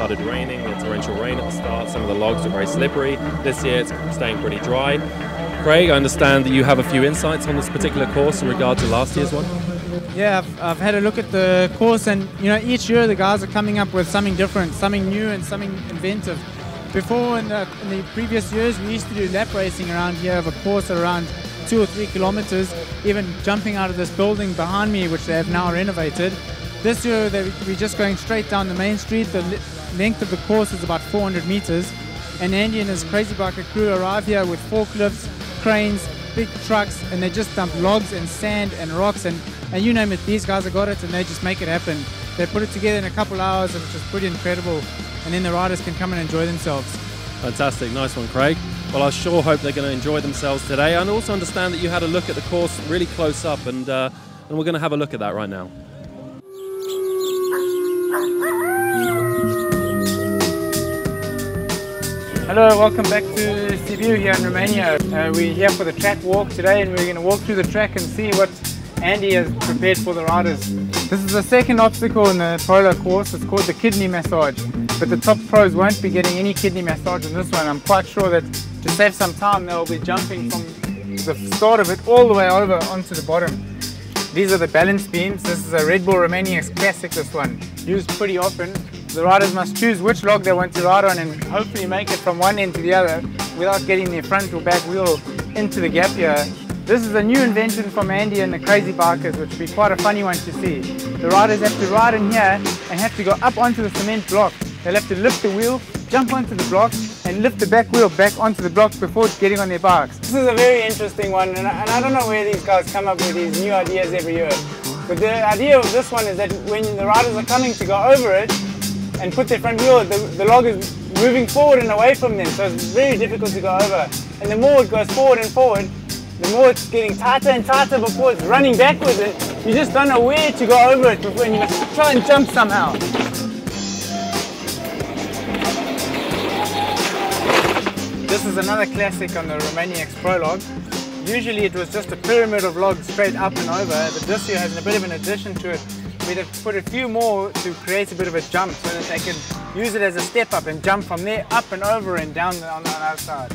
started raining, we had torrential rain at the start, some of the logs were very slippery. This year it's staying pretty dry. Craig, I understand that you have a few insights on this particular course in regard to last year's one? Yeah, I've had a look at the course, and each year the guys are coming up with something different, something new and something inventive. Before, in the previous years, we used to do lap racing around here of a course around 2 or 3 kilometers, even jumping out of this building behind me, which they have now renovated. This year we're just going straight down the main street. The length of the course is about 400 meters, and Andy and his Crazy Biker crew arrive here with forklifts, cranes, big trucks, and they just dump logs and sand and rocks and you name it, these guys have got it, and they just make it happen. They put it together in a couple hours, and it's just pretty incredible, and then the riders can come and enjoy themselves. Fantastic, nice one, Craig. Well, I sure hope they're going to enjoy themselves today. And also understand that you had a look at the course really close up, and we're going to have a look at that right now. Hello, welcome back to Sibiu here in Romania. We're here for the track walk today, and we're going to walk through the track and see what Andy has prepared for the riders. This is the second obstacle in the Prolog course. It's called the kidney massage, but the top pros won't be getting any kidney massage on this one. I'm quite sure that to save some time they'll be jumping from the start of it all the way over onto the bottom. These are the balance beams. This is a Bull Romaniacs classic, this one, used pretty often. The riders must choose which log they want to ride on and hopefully make it from one end to the other without getting their front or back wheel into the gap here. This is a new invention from Andy and the Crazy Bikers, which will be quite a funny one to see. The riders have to ride in here and have to go up onto the cement block. They'll have to lift the wheel, jump onto the block, and lift the back wheel back onto the block before getting on their bikes. This is a very interesting one, and I don't know where these guys come up with these new ideas every year. But the idea of this one is that when the riders are coming to go over it and put their front wheel, the log is moving forward and away from them, so it's very difficult to go over. And the more it goes forward and forward, the more it's getting tighter and tighter before it's running backwards, and you just don't know where to go over it before, and you must try and jump somehow. This is another classic on the Romaniacs Prolog. Usually it was just a pyramid of logs straight up and over, but this year has a bit of an addition to it. We'd have put a few more to create a bit of a jump so that they can use it as a step up and jump from there up and over and down on the other side.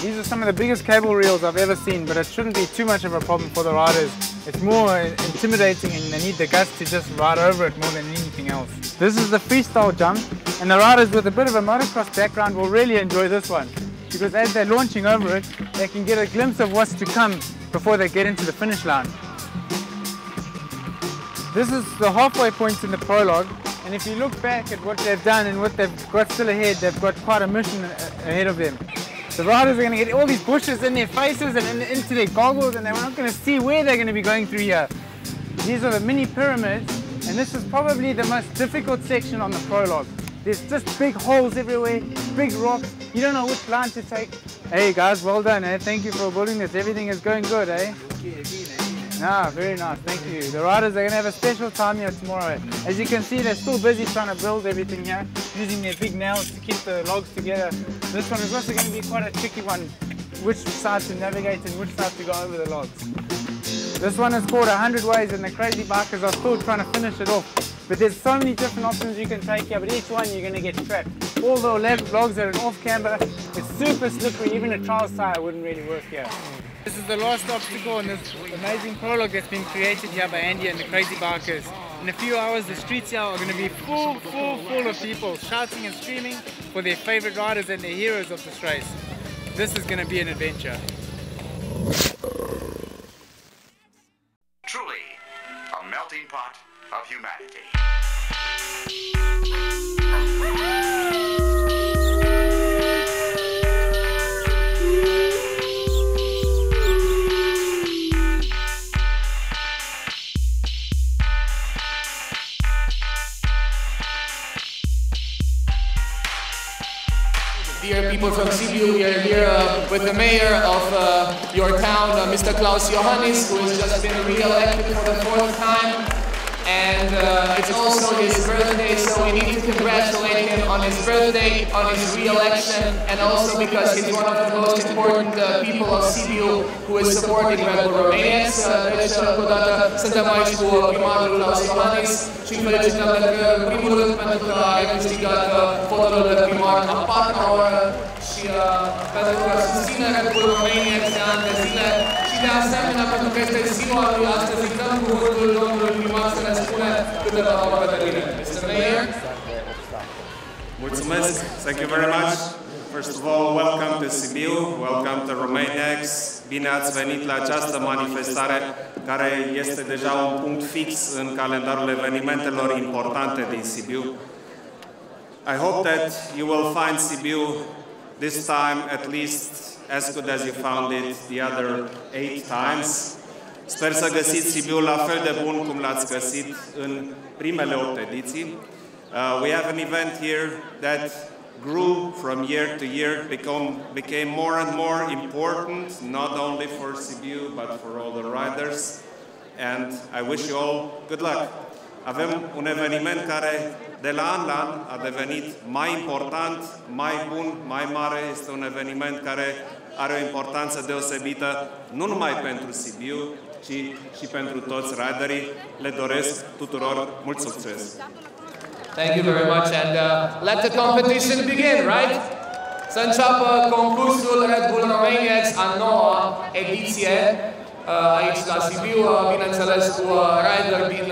These are some of the biggest cable reels I've ever seen, but it shouldn't be too much of a problem for the riders. It's more intimidating, and they need the guts to just ride over it more than anything else. This is the freestyle jump, and the riders with a bit of a motocross background will really enjoy this one, because as they're launching over it, they can get a glimpse of what's to come before they get into the finish line. This is the halfway point in the Prolog, and if you look back at what they've done and what they've got still ahead, they've got quite a mission ahead of them. The riders are going to get all these bushes in their faces and into their goggles, and they're not going to see where they're going to be going through here. These are the mini pyramids, and this is probably the most difficult section on the Prolog. There's just big holes everywhere, big rocks. You don't know which line to take. Hey guys, well done, eh? Thank you for building this. Everything is going good, eh? Ah, very nice, thank you. The riders are going to have a special time here tomorrow. As you can see, they're still busy trying to build everything here, using their big nails to keep the logs together. This one is also going to be quite a tricky one, which side to navigate and which side to go over the logs. This one is called 100 Ways, and the Crazy Bikers are still trying to finish it off. But there's so many different options you can take here, but each one you're going to get trapped. All the logs are an off camber. It's super slippery, even a trials tire wouldn't really work here. This is the last obstacle on this amazing Prolog that's been created here by Andy and the Crazy Bikers. In a few hours, the streets here are going to be full of people shouting and screaming for their favorite riders and their heroes of this race. This is going to be an adventure. Truly, a melting pot of humanity. Dear people from Sibiu, we are here with the mayor of your town, Mr. Klaus Johannes, who has just been re-elected for the 4th time. and it's also his birthday, so we need to congratulate him on his birthday, on his re-election, and also because he's one of the most important people of Sibiu who is supporting Red Bull Romaniacs. Deci, încă o dată, suntem aici cu primarul Iohannis și îl felicităm în primul rând pentru că a câștigat fotolul de primar a 4-a oră și pentru că susține Red Bull Romaniacs de ani de zile și de asemenea pentru că este ziua lui astăzi. Îi dăm cuvântul domnului primar să ne spune câteva vorbe de bine. Mr. Mayor. Mulțumesc. Thank you very much. First of all, welcome to Sibiu, welcome to Romaniacs. Bine ați venit la această manifestare care este deja un punct fix în calendarul evenimentelor importante din Sibiu. I hope that you will find Sibiu this time at least as good as you found it the other 8 times. Sper să găsiți Sibiu la fel de bun cum l-ați găsit în primele 8 ediții. We have an event here that grew from year to year, became more and more important, not only for Sibiu, but for all the riders. And I wish you all good luck. Avem un eveniment care de la an la an a devenit mai important, mai bun, mai mare. Este un eveniment care are o importanță deosebită, nu numai pentru Sibiu, ci și pentru toți riderii. Le doresc tuturor mult succes! Thank you very much, and let the competition begin, right? Să înceapă concursul Red Bull Romaniacs a 9-a ediție aici la Sibiu, bineînțeles cu rideri din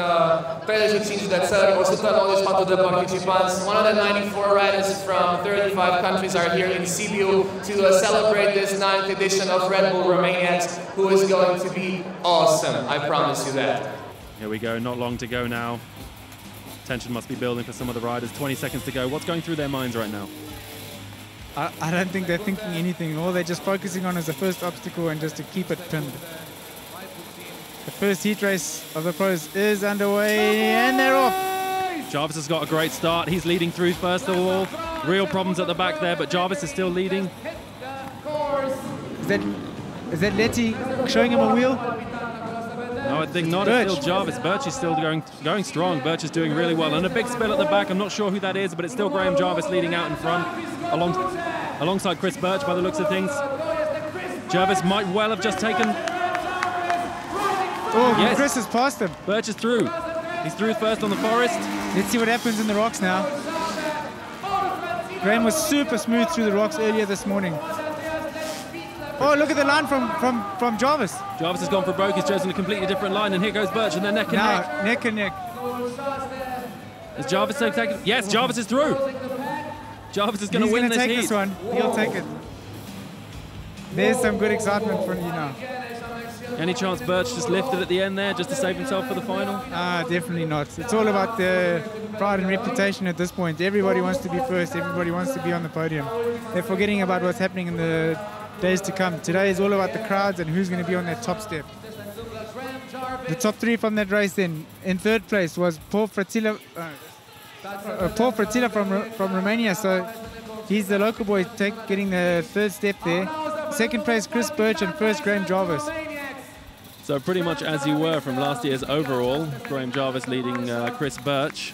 35 de țări, 194 de participanți, 194 riders from 35 countries are here in Sibiu to celebrate this 9th edition of Red Bull Romaniacs, who is going to be awesome, I promise you that. Here we go, not long to go now. Tension must be building for some of the riders. 20 seconds to go. What's going through their minds right now? I don't think they're thinking anything. All they're just focusing on is the first obstacle and just to keep it pinned. The first heat race of the pros is underway and they're off. Jarvis has got a great start. He's leading through first of all. Real problems at the back there, but Jarvis is still leading. Is that Letty showing him a wheel? No, I think not. It's still Jarvis. Birch is still going strong. Birch is doing really well. And a big spill at the back. I'm not sure who that is, but it's still Graham Jarvis leading out in front alongside Chris Birch by the looks of things. Jarvis might well have just taken... Oh, yes. Chris has passed him. Birch is through. He's through first on the forest. Let's see what happens in the rocks now. Graham was super smooth through the rocks earlier this morning. Oh, look at the line from Jarvis. Jarvis has gone for broke. He's chosen a completely different line, and here goes Birch, and they're neck and neck. Neck and neck. Is Jarvis taking? Yes, Jarvis is through. Jarvis is going to win this heat. He's going to take this one. He'll take it. There's some good excitement from you now. Any chance Birch just lifted at the end there, just to save himself for the final? Definitely not. It's all about the pride and reputation at this point. Everybody wants to be first. Everybody wants to be on the podium. They're forgetting about what's happening in the days to come. Today is all about the crowds and who's going to be on that top step. The top 3 from that race then, in 3rd place was Paul Fratilla from Romania, so he's the local boy getting the 3rd step there. 2nd place Chris Birch and 1st Graham Jarvis. So pretty much as you were from last year's overall, Graham Jarvis leading Chris Birch.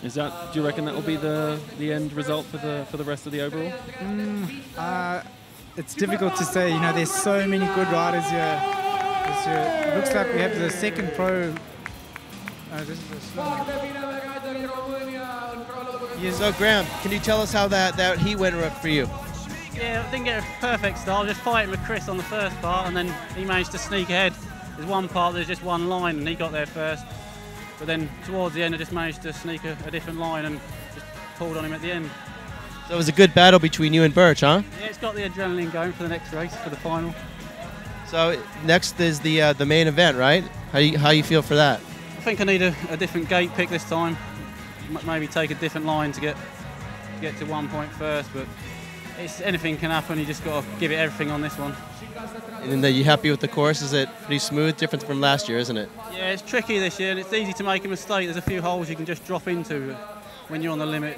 Is that? Do you reckon that will be the end result for the rest of the overall? It's difficult to say. You know, there's so many good riders here this year. It looks like we have the 2nd pro. This is a slow one. So Graham, can you tell us how that heat went for you? Yeah, I didn't get a perfect start. I was just fighting with Chris on the first part, and then he managed to sneak ahead. There's one part, there's just one line, and he got there first. But then towards the end, I just managed to sneak a different line and just pulled on him at the end. So it was a good battle between you and Birch, huh? Yeah, it's got the adrenaline going for the next race, for the final. So next is the main event, right? How you feel for that? I think I need a different gate pick this time. Maybe take a different line to get to 1 point first, but anything can happen. You just got to give it everything on this one. And are you happy with the course? Is it pretty smooth? Different from last year, isn't it? Yeah, it's tricky this year, and it's easy to make a mistake. There's a few holes you can just drop into. When you're on the limit,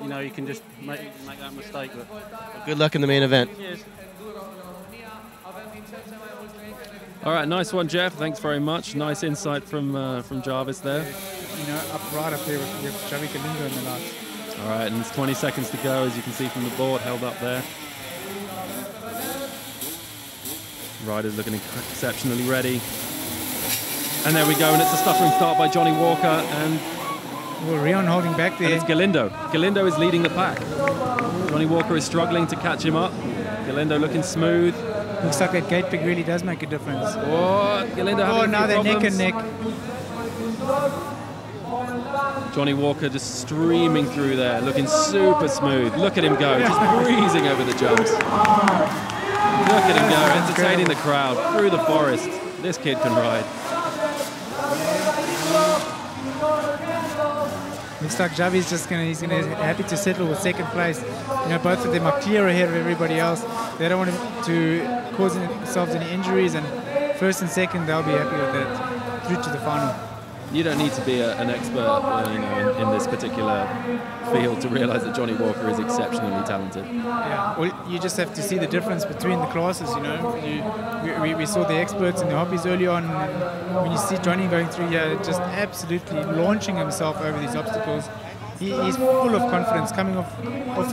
you know, you can just make that mistake. But good luck in the main event. Cheers. All right, nice one, Jeff. Thanks very much. Nice insight from Jarvis there. You know, right up there with Javi Galindo in the last. All right, and it's 20 seconds to go, as you can see from the board, held up there. Riders looking exceptionally ready. And there we go, and it's a stuttering start by Johnny Walker, and Rion holding back there. And it's Galindo. Galindo is leading the pack. Johnny Walker is struggling to catch him up. Galindo looking smooth. Looks like that gate pick really does make a difference. Oh, Galindo having now they're neck and neck. Johnny Walker just streaming through there, looking super smooth. Look at him go, just breezing over the jumps. Look at him go, entertaining the crowd through the forest. This kid can ride. Looks like Javi's just he's gonna happy to settle with second place. You know, both of them are clear ahead of everybody else. They don't want to cause themselves any injuries, and first and second they'll be happy with that through to the final. You don't need to be an expert, you know, in this particular field to realise that Johnny Walker is exceptionally talented. Yeah, well, you just have to see the difference between the classes. You know, we saw the experts and the hobbies early on. When you see Johnny going through here, just absolutely launching himself over these obstacles. He's full of confidence, coming off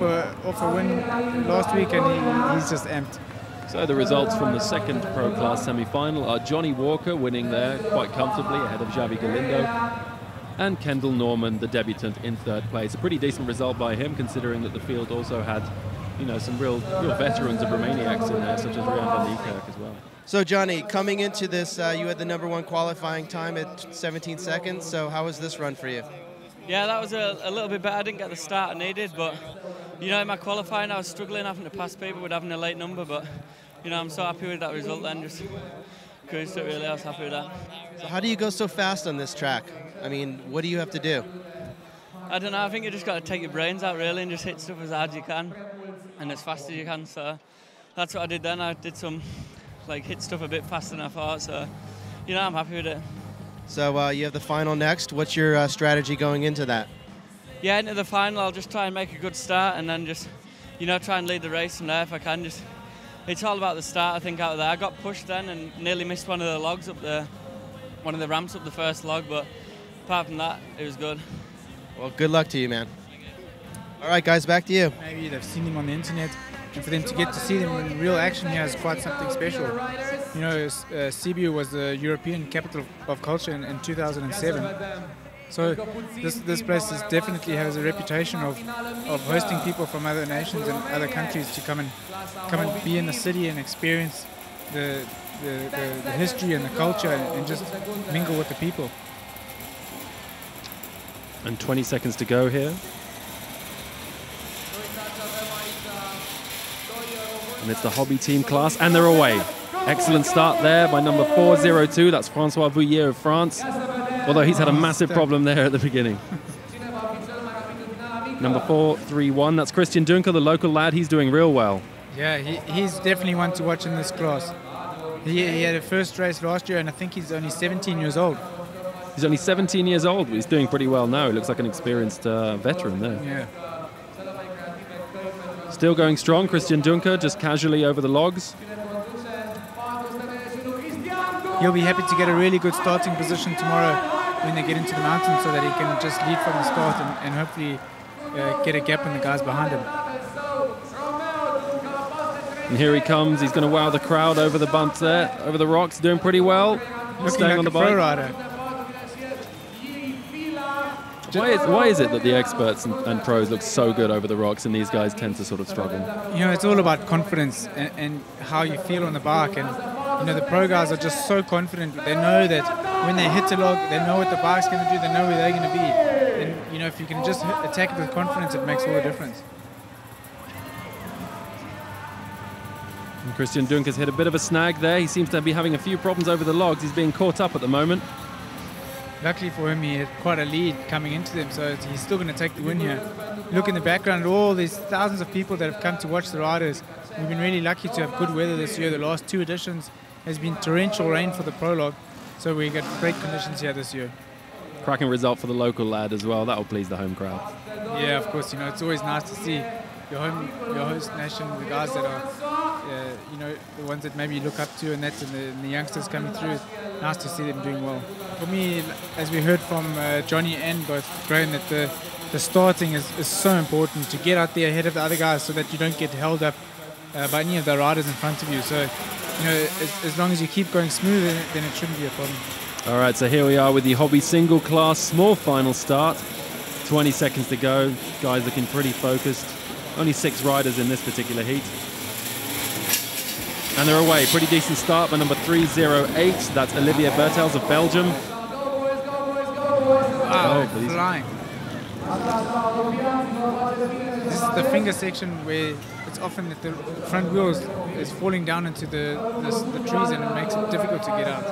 a win last week, and he's just amped. So the results from the second Pro Class semi-final are Johnny Walker winning there quite comfortably ahead of Javi Galindo, and Kendall Norman, the debutant, in third place. A pretty decent result by him, considering that the field also had, you know, some real veterans of Romaniacs in there, such as Rian van Niekerk as well. So Johnny, coming into this, you had the #1 qualifying time at 17 seconds. So how was this run for you? Yeah, that was a little bit better. I didn't get the start I needed, but you know, in my qualifying I was struggling having to pass people with having a late number, but you know, I'm so happy with that result then, just cruised it really, I was happy with that. So how do you go so fast on this track? I mean, what do you have to do? I don't know, I think you just got to take your brains out really and just hit stuff as hard as you can and as fast as you can, so that's what I did then. I did some, hit stuff a bit faster than I thought, so you know, I'm happy with it. So you have the final next. What's your strategy going into that? Yeah, into the final, I'll just try and make a good start and then just, you know, try and lead the race from there if I can. Just, it's all about the start, I think, out of there. I got pushed then and nearly missed one of the logs up there, one of the ramps up the first log, but apart from that, it was good. Well, good luck to you, man. All right, guys, back to you. Maybe they've seen him on the internet, and for them to get to see them in real action here is quite something special. You know, Sibiu was the European capital of culture in 2007. So this place definitely has a reputation of hosting people from other nations and other countries to come and be in the city and experience the history and the culture and just mingle with the people. And 20 seconds to go here. And it's the hobby team class, and they're away. Excellent start there by number 402. That's Francois Vouillet of France. Although he's had a massive problem there at the beginning. Number 431, that's Christian Dunker, the local lad. He's doing real well. Yeah, he's definitely one to watch in this class. He had a first race last year, and I think he's only 17 years old. He's only 17 years old, but he's doing pretty well now. He looks like an experienced veteran there. Yeah. Still going strong, Christian Dunker, just casually over the logs. He'll be happy to get a really good starting position tomorrow when they get into the mountains, so that he can just lead from the start and hopefully get a gap in the guys behind him. And here he comes. He's going to wow the crowd over the bumps there, over the rocks, doing pretty well. Looking staying like on the a pro bike. rider. Why is it that the experts and pros look so good over the rocks and these guys tend to sort of struggle? You know, it's all about confidence and how you feel on the bike. And you know, the pro guys are just so confident. They know that when they hit a log, they know what the bike's going to do. They know where they're going to be. And you know, if you can just attack it with confidence, it makes all the difference. And Christian Dunker's hit a bit of a snag there. He seems to be having a few problems over the logs. He's being caught up at the moment. Luckily for him, he had quite a lead coming into them, so he's still going to take the win here. Look in the background, all these thousands of people that have come to watch the riders. We've been really lucky to have good weather this year. The last two editions has been torrential rain for the prologue, so we got great conditions here this year. Cracking result for the local lad as well. That will please the home crowd. Yeah, of course. You know, it's always nice to see your host nation, the guys that are you know, the ones that maybe you look up to, and that's the youngsters coming through. Nice to see them doing well. For me, as we heard from Johnny and both Graham, that the starting is so important to get out there ahead of the other guys so that you don't get held up by any of the riders in front of you. So, you know, as long as you keep going smooth, then it shouldn't be a problem. All right, so here we are with the hobby single class small final start. 20 seconds to go. Guys looking pretty focused. Only 6 riders in this particular heat. And they're away. Pretty decent start by number 308. That's Olivier Bertels of Belgium. Wow, flying. This is the finger section where it's often that the front wheel is falling down into the trees, and it makes it difficult to get out.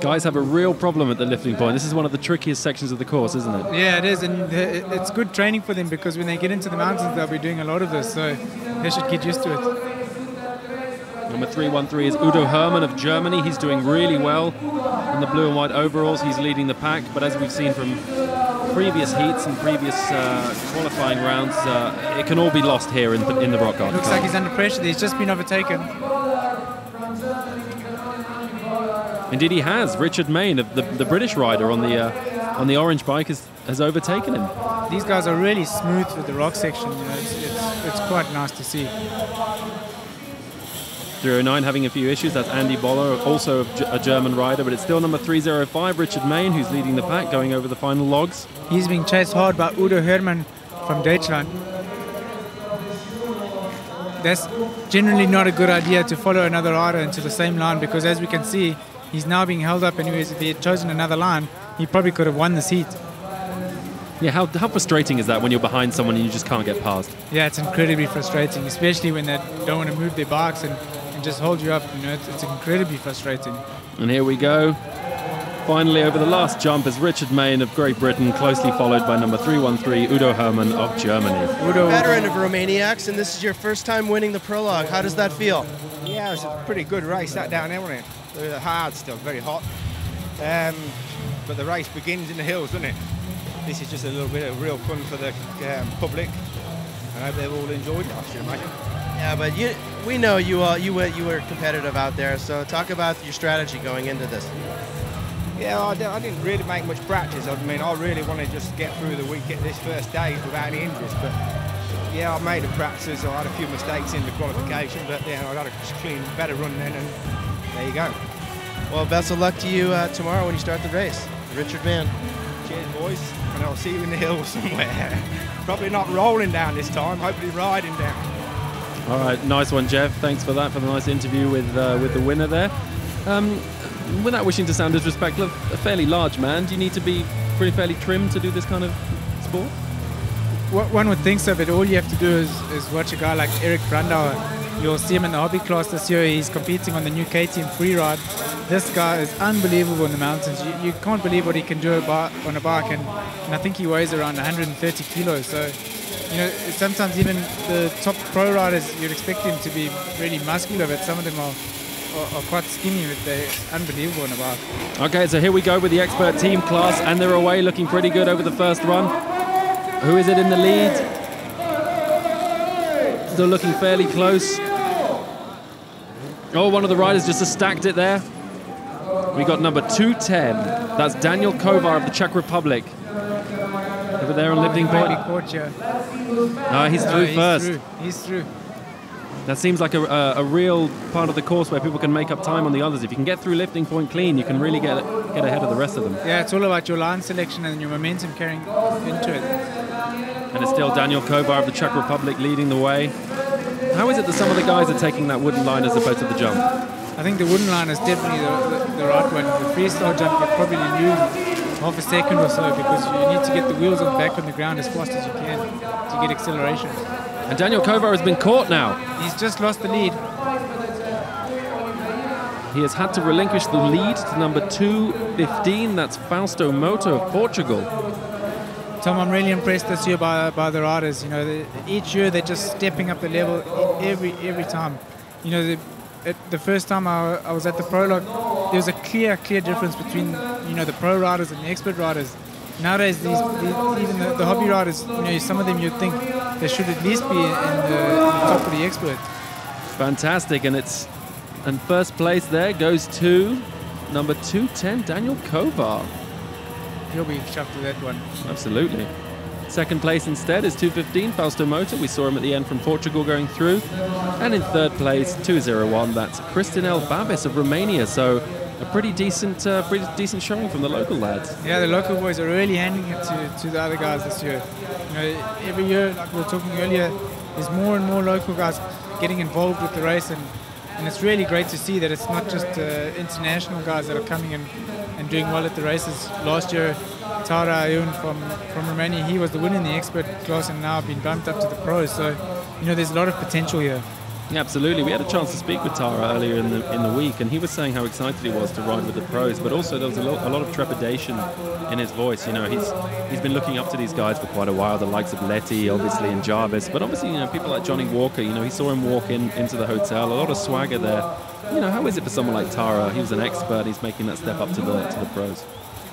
Guys have a real problem at the lifting point. This is one of the trickiest sections of the course, isn't it? Yeah, it is, and it's good training for them because when they get into the mountains, they'll be doing a lot of this, so they should get used to it. Number 313 is Udo Hermann of Germany. He's doing really well in the blue and white overalls. He's leading the pack, but as we've seen from previous heats and previous qualifying rounds, it can all be lost here in the rock garden. Looks like he's under pressure. He's just been overtaken. Indeed, he has. Richard Mayne, of the British rider on the orange bike, has overtaken him. These guys are really smooth with the rock section. You know, it's quite nice to see. 309 having a few issues. That's Andy Boller, also a German rider, but it's still number 305, Richard Mayne, who's leading the pack, going over the final logs. He's being chased hard by Udo Hermann from Deutschland. That's generally not a good idea to follow another rider into the same line, because as we can see, he's now being held up, and if he had chosen another line, he probably could have won this heat. Yeah, how frustrating is that when you're behind someone and you just can't get past? Yeah, it's incredibly frustrating, especially when they don't want to move their bikes and just hold you up. You know, it's incredibly frustrating. And here we go. Finally, over the last jump is Richard Mayne of Great Britain, closely followed by number 313, Udo Hermann of Germany. Udo, veteran of Romaniacs, and this is your first time winning the Prolog. How does that feel? Yeah, it was a pretty good race, that down there, wasn't it? It was hard still, very hot. But the race begins in the hills, doesn't it? This is just a little bit of real fun for the public. I hope they've all enjoyed it, I should imagine. Yeah, but we know you were competitive out there, so talk about your strategy going into this. Yeah, I didn't really make much practice. I mean, I really want to just get through the week, get this first day without any injuries. But yeah, I made the practices. I had a few mistakes in the qualification, but yeah, I got a clean, better run then, and there you go. Well, best of luck to you tomorrow when you start the race. Richard Mann. Cheers, boys, and I'll see you in the hills somewhere. Probably not rolling down this time, hopefully riding down. All right, nice one, Jeff. Thanks for that, for the nice interview with the winner there. Without wishing to sound disrespectful, a fairly large man, do you need to be fairly trim to do this kind of sport? One would think so, but all you have to do is watch a guy like Eric Brandauer. You'll see him in the hobby class this year. He's competing on the new KTM freeride. This guy is unbelievable in the mountains. You can't believe what he can do on a bike, and I think he weighs around 130 kilos. So, you know, sometimes even the top pro riders, you'd expect them to be really muscular, but some of them are quite skinny, but they're unbelievable on a bike. Okay, so here we go with the expert team class, and they're away looking pretty good over the first run. Who is it in the lead? Still looking fairly close. Oh, one of the riders just stacked it there. We got number 210. That's Daniel Kovar of the Czech Republic. Over there on lifting point. No, he's through first. He's through. That seems like a real part of the course where people can make up time on the others. If you can get through lifting point clean, you can really get ahead of the rest of them. Yeah, it's all about your line selection and your momentum carrying into it. And it's still Daniel Kovar of the Czech Republic leading the way. How is it that some of the guys are taking that wooden line as opposed to the jump? I think the wooden line is definitely the right one. The freestyle jump, you probably lose half a second or so because you need to get the wheels back on the ground as fast as you can to get acceleration. And Daniel Kovar has been caught now. He's just lost the lead. He has had to relinquish the lead to number 215. That's Fausto Moto of Portugal. Tom, I'm really impressed this year by the riders. You know, each year they're just stepping up the level every time. You know, the first time I was at the Prolog, there was a clear difference between, you know, the pro riders and the expert riders. Nowadays, even the hobby riders, you know, some of them you'd think they should at least be in the top of the expert. Fantastic, and first place there goes to number 210, Daniel Kovar. He'll be chuffed with that one. Absolutely. Second place instead is 215, Fausto Mota. We saw him at the end from Portugal going through. And in third place, 201, that's Cristinel Babis of Romania. So a pretty decent showing from the local lads. Yeah, the local boys are really handing it to the other guys this year. You know, every year, like we were talking earlier, there's more and more local guys getting involved with the race, and it's really great to see that it's not just international guys that are coming in and doing well at the races. Last year, Tara Ayun from Romania, he was the winner in the expert class and now been bumped up to the pros. So, you know, there's a lot of potential here. Yeah, absolutely. We had a chance to speak with Tara earlier in the week, and he was saying how excited he was to ride with the pros, but also there was a lot of trepidation in his voice. You know, he's been looking up to these guys for quite a while, the likes of Letty, obviously, and Jarvis, but obviously, you know, people like Johnny Walker, you know, he saw him walk into the hotel, a lot of swagger there. You know, how is it for someone like Tara? He was an expert, he's making that step up to the pros.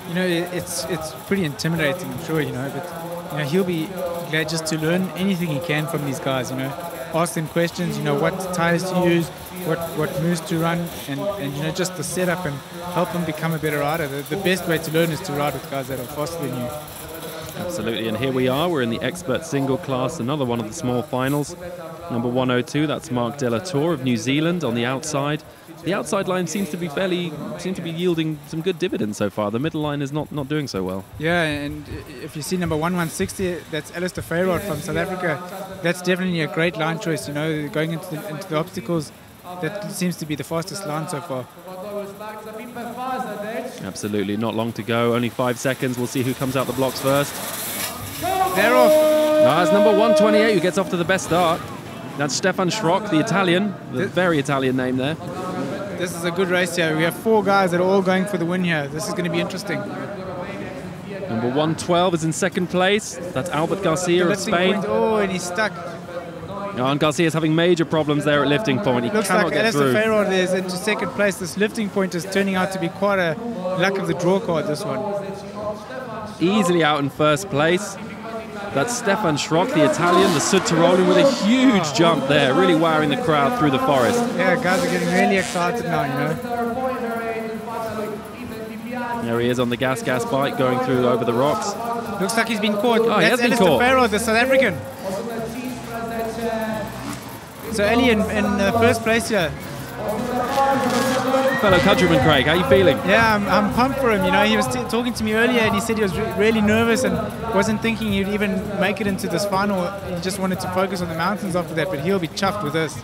You know, it's pretty intimidating, I'm sure, you know, but you know, he'll be glad just to learn anything he can from these guys, you know. Ask them questions, you know, what tires to use, what moves to run, and you know, just the setup, and help them become a better rider. The best way to learn is to ride with guys that are faster than you. Absolutely, and here we are, we're in the expert single class, another one of the small finals. Number 102, that's Mark De La Tour of New Zealand on the outside. The outside line seems to be yielding some good dividends so far. The middle line is not doing so well. Yeah, and if you see number 1160, that's Alistair Fayrod from South Africa. That's definitely a great line choice. You know, going into the obstacles, that seems to be the fastest line so far. Absolutely, not long to go. Only 5 seconds. We'll see who comes out the blocks first. They're off. That's number 128 who gets off to the best start. That's Stefan Schrock, the Italian. The very Italian name there. This is a good race here. We have 4 guys that are all going for the win here. This is going to be interesting. Number 112 is in second place. That's Albert Garcia of Spain. Oh, and he's stuck. And Garcia's having major problems there at lifting point. He Looks cannot like get through. Alistair Fayrod is into second place. This lifting point is turning out to be quite a luck of the draw card, this one. Easily out in first place. That's Stefan Schrock, the Italian, the Sud Tirolian, with a huge jump there, really wowing the crowd through the forest. Yeah, guys are getting really excited now, you know. There he is on the gas bike going through over the rocks. Looks like he's been caught. Oh, That's he has been Alistair caught. Fayrod, the South African. So Ali in first place here. Fellow countryman Craig, how are you feeling? Yeah, I'm pumped for him. You know, he was talking to me earlier and he said he was really nervous and wasn't thinking he'd even make it into this final. He just wanted to focus on the mountains after that, but he'll be chuffed with this.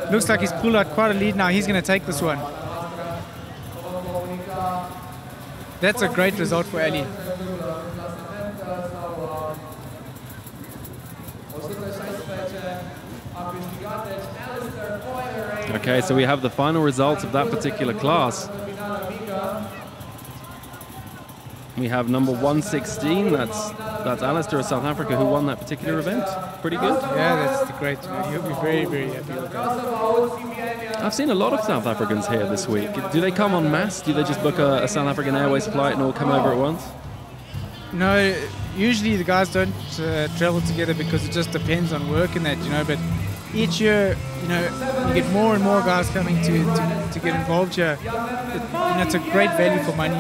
Looks like he's pulled out quite a lead now. He's going to take this one. That's a great result for Ali. Okay, so we have the final results of that particular class. We have number 116, that's Alistair of South Africa, who won that particular event. Pretty good. Yeah, that's great. He'll be very, very happy with that. I've seen a lot of South Africans here this week. Do they come en masse? Do they just book a South African Airways flight and all come over at once? No, usually the guys don't travel together because it just depends on work and that, you know, but each year, you know, you get more and more guys coming to get involved here. It's a great value for money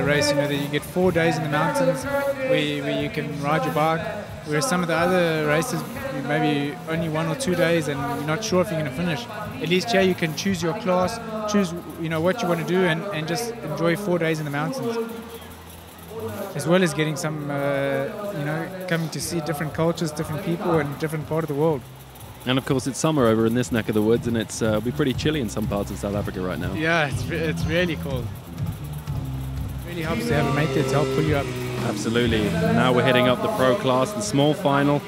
race, you know, that you get 4 days in the mountains where you can ride your bike, whereas some of the other races, maybe only 1 or 2 days and you're not sure if you're going to finish. At least here you can choose your class, choose, you know, what you want to do and just enjoy 4 days in the mountains. As well as getting some, you know, coming to see different cultures, different people in different part of the world. And of course it's summer over in this neck of the woods and it's be pretty chilly in some parts of South Africa right now. Yeah, it's really cold. It really helps to have a mate there to help pull you up. Absolutely. Now we're heading up the pro class, the small final.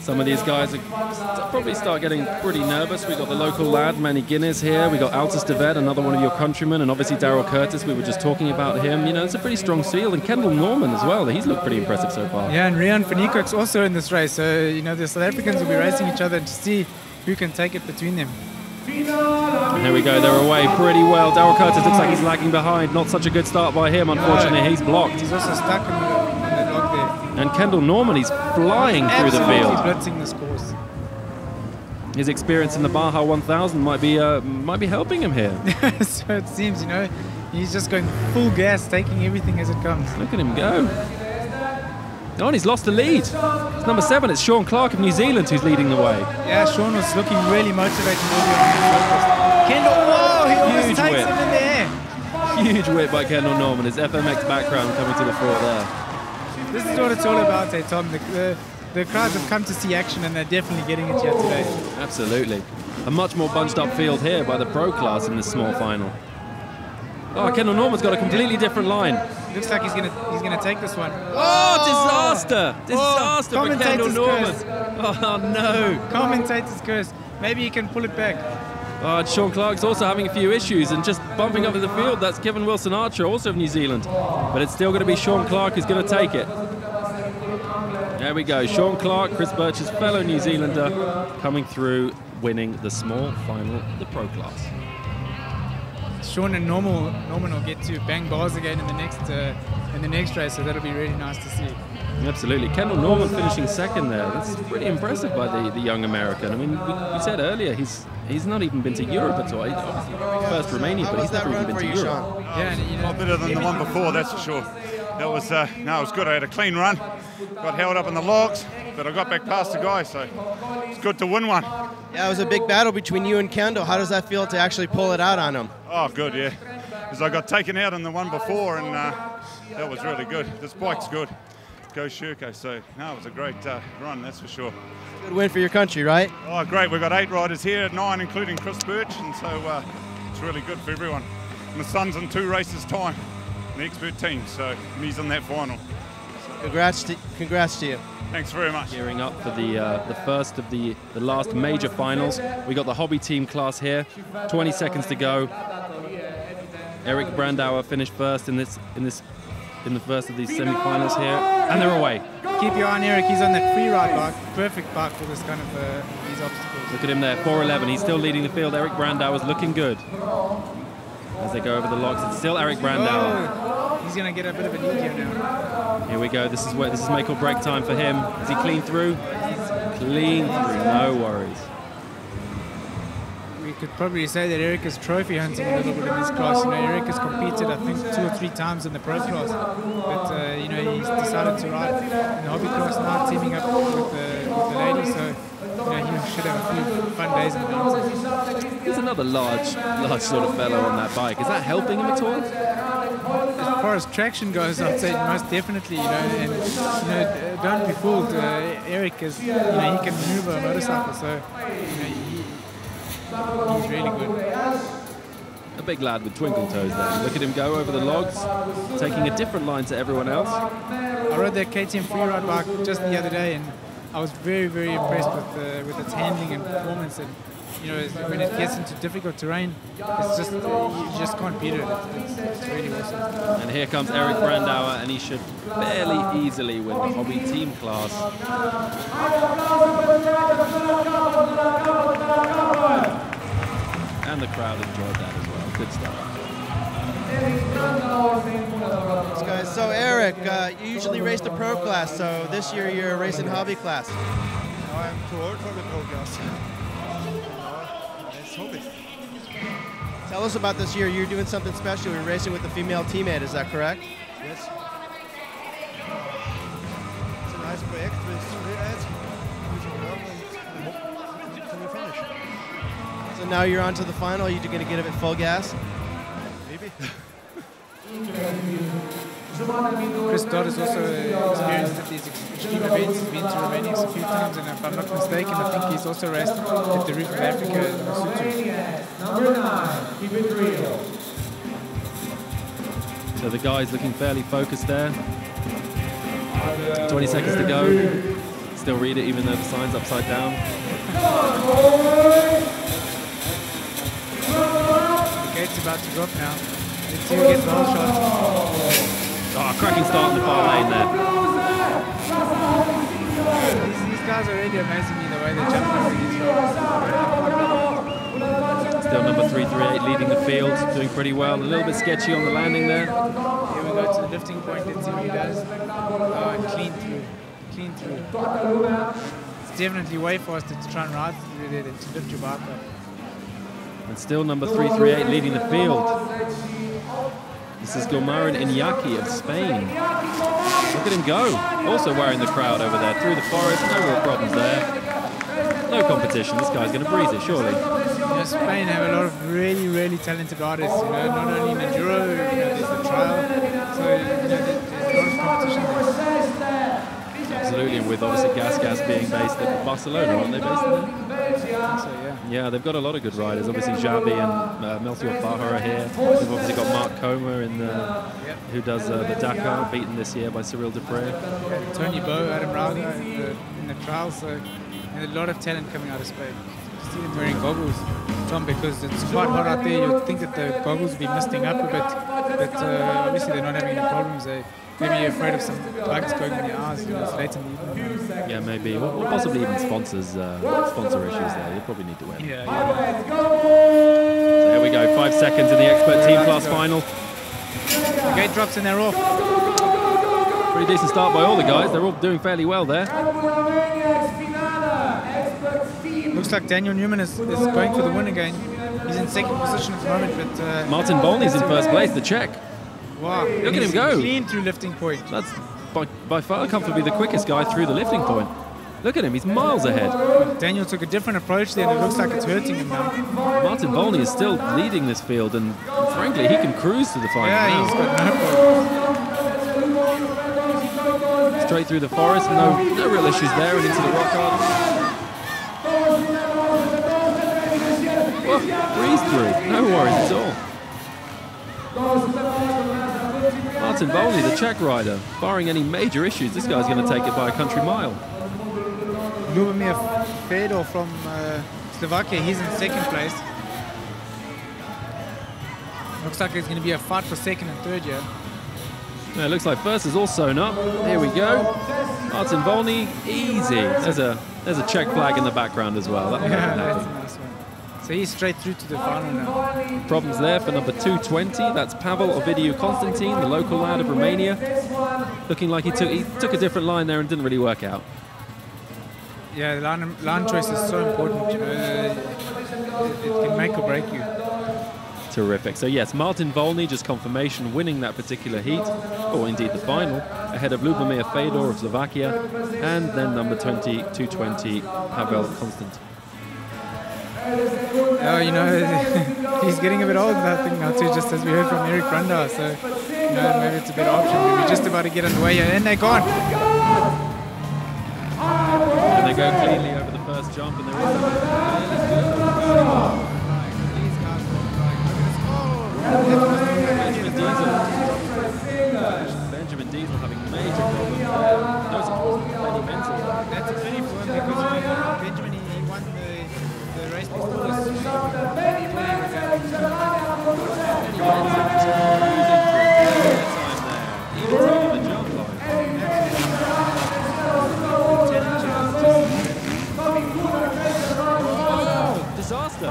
Some of these guys are probably start getting pretty nervous. We've got the local lad, Manny Guinness here. We've got Altus de Vet, another one of your countrymen, and obviously Daryl Curtis, we were just talking about him. You know, it's a pretty strong field. And Kendall Norman as well. He's looked pretty impressive so far. Yeah, and Rian van Niekerk's also in this race. So, you know, the South Africans will be racing each other to see who can take it between them. And here we go, they're away pretty well. Daryl Curtis looks like he's lagging behind. Not such a good start by him, unfortunately. He's blocked. He's also stuck in the log there. And Kendall Norman, he's flying through the field. Absolutely blitzing this course. his experience in the Baja 1000 might be helping him here. So it seems, you know, he's just going full gas, taking everything as it comes. Look at him go. Oh, and he's lost the lead. It's number 7. It's Sean Clark of New Zealand who's leading the way. Yeah, Sean was looking really motivated. Kendall, whoa, he almost takes him in the air. Huge whip by Kendall Norman. His FMX background coming to the fore there. This is what it's all about, eh, Tom? The crowds have come to see action and they're definitely getting it here today. Absolutely. A much more bunched up field here by the pro class in this small final. Oh, Kendall Norman's got a completely different line. Looks like he's gonna take this one. Oh, disaster! Disaster for Kendall Norman. Oh no! Commentator's curse. Maybe he can pull it back. Oh, Sean Clark's also having a few issues and just bumping up in the field. That's Kevin Wilson Archer, also of New Zealand. But it's still going to be Sean Clark who's going to take it. There we go. Sean Clark, Chris Birch's fellow New Zealander, coming through, winning the small final, the pro class. Sean and Norman will get to bang bars again in the next race, so that'll be really nice to see. Absolutely. Kendall Norman finishing second there. That's pretty impressive by the young American. I mean, we said earlier he's not even been to Europe at all. He's obviously first Romania, but he's never even been to Europe. Yeah, and, a lot better than the one before, that's for sure. That was no, it was good. I had a clean run, got held up in the logs, but I got back past the guy, so it's good to win one. Yeah, it was a big battle between you and Kendall. How does that feel to actually pull it out on him? Oh, good, yeah. Because I got taken out in the one before, and that was really good. This bike's good. Go Shurko, so no, it was a great run, that's for sure. Good win for your country, right? Oh, great. We've got 8 riders here, 9 including Chris Birch, and so it's really good for everyone. My son's in 2 races' time, the expert team, so he's in that final. Congrats to you. Thanks very much. Gearing up for the first of the last major finals. We got the hobby team class here. 20 seconds to go. Eric Brandauer finished first in the first of these semi-finals here, and they're away. Keep your eye on Eric. He's on that free ride bike. Perfect bike for this kind of these obstacles. Look at him there, 4:11. He's still leading the field. Eric Brandauer's looking good as they go over the logs. It's still Eric Brandauer. Oh, he's going to get a bit of a lead here now. Here we go. This is make or break time for him. Is he clean through? He's clean through. No worries. We could probably say that Eric is trophy hunting a little bit in this class. You know, Eric has competed, I think, 2 or 3 times in the pro class, but you know, he's decided to ride in the hobby class now, teaming up with the ladies. So you know, he should have a few fun days in the mountains. There's another large sort of fellow on that bike. Is that helping him at all? As far as traction goes, I'd say most definitely. You know, and you know, don't be fooled. Eric is, you know, he can maneuver a motorcycle, so you know, he's really good. A big lad with twinkle toes there. Look at him go over the logs, taking a different line to everyone else. I rode that KTM freeride bike just the other day, and I was very, very impressed with its handling and performance. And you know, when it gets into difficult terrain, it's just you just can't beat it. It's really awesome. And here comes Eric Brandauer, and he should fairly easily win the hobby team class. And the crowd enjoyed that as well. Good stuff. Thanks, guys. So Eric, you usually race the pro class, so this year you're racing hobby class. No, I'm too old for the pro class. It's hobby. Tell us about this year. You're doing something special. You're racing with a female teammate, is that correct? Yes. It's a nice project with 3 ads. Can we finish? So now you're on to the final. Are you going to give it full gas? Maybe. Chris Dodd has also experienced at these extreme events. He's been to Romania a few times, and if I'm not mistaken, I think he's also raced at the Roof of Africa in Lesotho. Number 9, keep it real. So the guy's looking fairly focused there. 20 seconds to go. Still read it even though the sign's upside down. The gate's about to drop now. Let's see who gets the whole shot. Oh, cracking start in the far lane there. These guys are really amazing me the way they jump over these roads. Still number 338 leading the field, doing pretty well. A little bit sketchy on the landing there. Here we go to the lifting point. Let's see what he does. Oh, and clean through. Clean through. it's definitely way faster to try and ride through there than to lift your bike up. And still number 338 leading the field. This is Gilmarin Iñaki of Spain. Look at him go. Also wearing the crowd over there through the forest. No real problems there. No competition. This guy's going to breeze it, surely. Yeah, Spain have a lot of really, really talented riders. You know, not only in enduro, there's the trial. So there's a lot of competition there. Absolutely, and with obviously Gas being based at Barcelona, aren't they based there? So, yeah, they've got a lot of good riders. Obviously, Xavi and Melchior Faja are here. They've obviously got Mark Comer who does the Dakar, beaten this year by Cyril Dupre. Tony Bow, Adam Rauga in the trials. So a lot of talent coming out of Spain. You see them wearing goggles, Tom, because it's quite hot out there. You'd think that the goggles would be misting up a bit, but obviously they're not having any problems. They may be afraid of some bugs going in their eyes. You know, it's late in the evening. Yeah, maybe. Or possibly even sponsor issues there. You probably need to wear them. Yeah. So here we go, 5 seconds in the expert team class final. The gate drops and they're off. Pretty decent start by all the guys. They're all doing fairly well there. Looks like Daniel Newman is going for the win again. He's in second position at the moment, but Martin Bolny's in first place, the Czech. Wow, look at him go. Clean through lifting point. That's by far comfortably the quickest guy through the lifting point. Look at him, he's miles ahead. Daniel took a different approach there and it looks like it's hurting him now. Martin Bolny is still leading this field and frankly he can cruise to the final now. He's got no problem. Straight through the forest, no real issues there and into the rock garden. Oh, breeze through, no worries at all. Martin Bolny, the Czech rider, barring any major issues, this guy's going to take it by a country mile. Lubomir Fedor from Slovakia, he's in second place. Looks like it's going to be a fight for second and third here. Yeah, it looks like first is all sewn up. Here we go. Martin Bolny, easy. There's a Czech flag in the background as well. That'll make him happy. That's a nice one. So he's straight through to the final now. Problems there for number 220. That's Pavel Ovidiu Constantine, the local lad of Romania. Looking like he took a different line there and didn't really work out. Yeah, the line choice is so important. It can make or break you. Terrific. So yes, Martin Bolny, just confirmation, winning that particular heat, or indeed the final, ahead of Lubomir Fedor of Slovakia, and then number 220, Pavel Constantine. Oh, you know, he's getting a bit old, I think, now too, just as we heard from Eric Brandau, so, you know, maybe it's a better option. We're just about to get underway here, and they're gone. And they go cleanly over the first jump, and they're all Benjamin Diesel having major problems there. Those are Benny Menzel. That's a pity for him because Benjamin, he won the race before this. Disaster.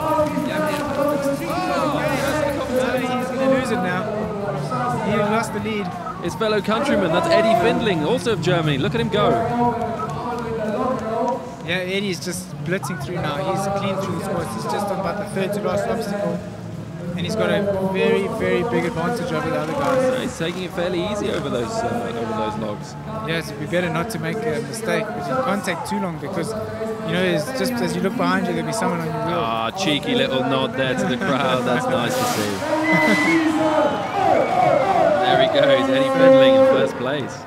He's going to lose it now. He lost the lead. His fellow countryman, that's Eddie Findling, also of Germany. Look at him go. Yeah, Eddie's just blitzing through now. He's clean through the course. He's just on about the third to last obstacle. And he's got a very, very big advantage over the other guys. Yeah, he's taking it fairly easy over those logs. Yes, it'd be better not to make a mistake, but you can't take too long because, you know, it's just as you look behind you, there'll be someone on your wheel. Ah, cheeky little nod there to the crowd. That's nice to see. There he goes, Eddie Findling in first place.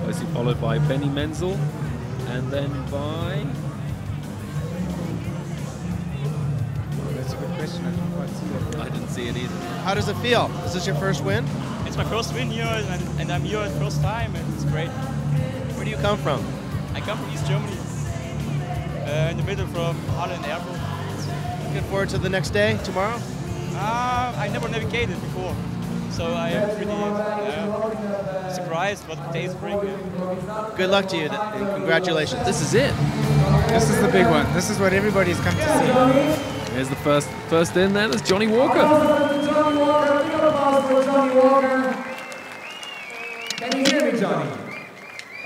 Closely followed by Benny Menzel, and then by... That's a good question. I didn't quite see it. I didn't see it either. How does it feel? Is this your first win? It's my first win here, and I'm here the first time, and it's great. Where do you come from? I come from East Germany, in the middle from Halle and Erfurt. Looking forward to the next day, tomorrow? I never navigated before, so I am pretty surprised what the days bring. Good luck to you, and congratulations. This is it. This is the big one. This is what everybody's come to see. Here's the first in there. There's Johnny Walker. Johnny Walker. Can you hear me, Johnny?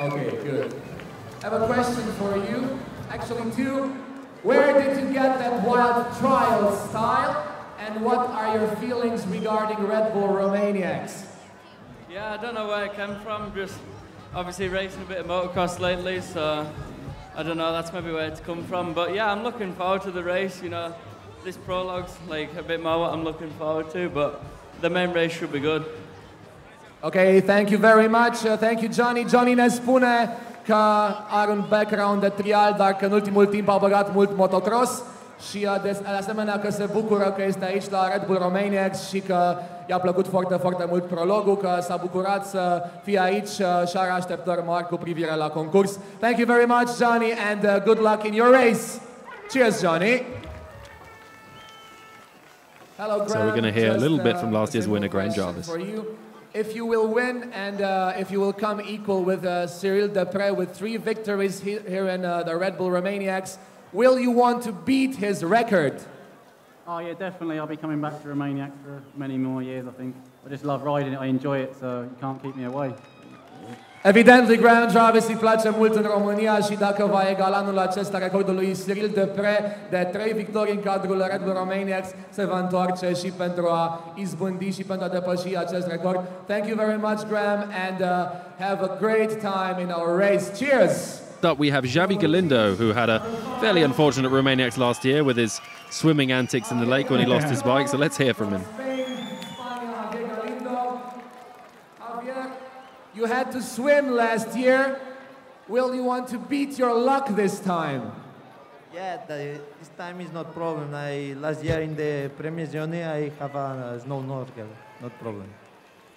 Okay, good. I have a question for you. Actually, two. Where did you get that wild trial style? And what are your feelings regarding Red Bull Romaniacs? Yeah, I don't know where it came from. Just obviously racing a bit of motocross lately, so I don't know. That's maybe where it's come from. But yeah, I'm looking forward to the race. You know, this prolog's like a bit more what I'm looking forward to. But the main race should be good. Okay, thank you very much. Thank you, Johnny. Johnny ne spune că are un background de trial, dar că în ultimul timp a băgat mult motocross și de asemenea că se bucură că este aici la Red Bull Romaniacs și că i-a plăcut foarte, foarte mult prologul, că s-a bucurat să fie aici și are așteptări mari cu privire la concurs. Thank you very much, Johnny, and good luck in your race. Cheers, Johnny. Hello, Graham. So we're going to hear a little bit from last year's winner, Graham Jarvis. If you will win and if you will come equal with Cyril Depre with 3 victories here in the Red Bull Romaniacs, will you want to beat his record? Oh yeah, definitely. I'll be coming back to Romania for many more years, I think. I just love riding it, I enjoy it, so you can't keep me away. Evident, lui Graham Jarvis îi place mult în România și dacă va egala anul acesta recordul lui Cyril Depre de 3 victorii în cadrul Red Bull Romaniacs, se va întoarce și pentru a izbândi și pentru a depăși acest record. Thank you very much, Graham, and have a great time in our race. Cheers! Up we have Xavi Galindo, who had a fairly unfortunate Romaniacs last year with his swimming antics in the lake when he lost his bike, so let's hear from him. You had to swim last year. Will you want to beat your luck this time? Yeah, this time is not problem. Last year in the previous journey I have a snow snorkel, not problem.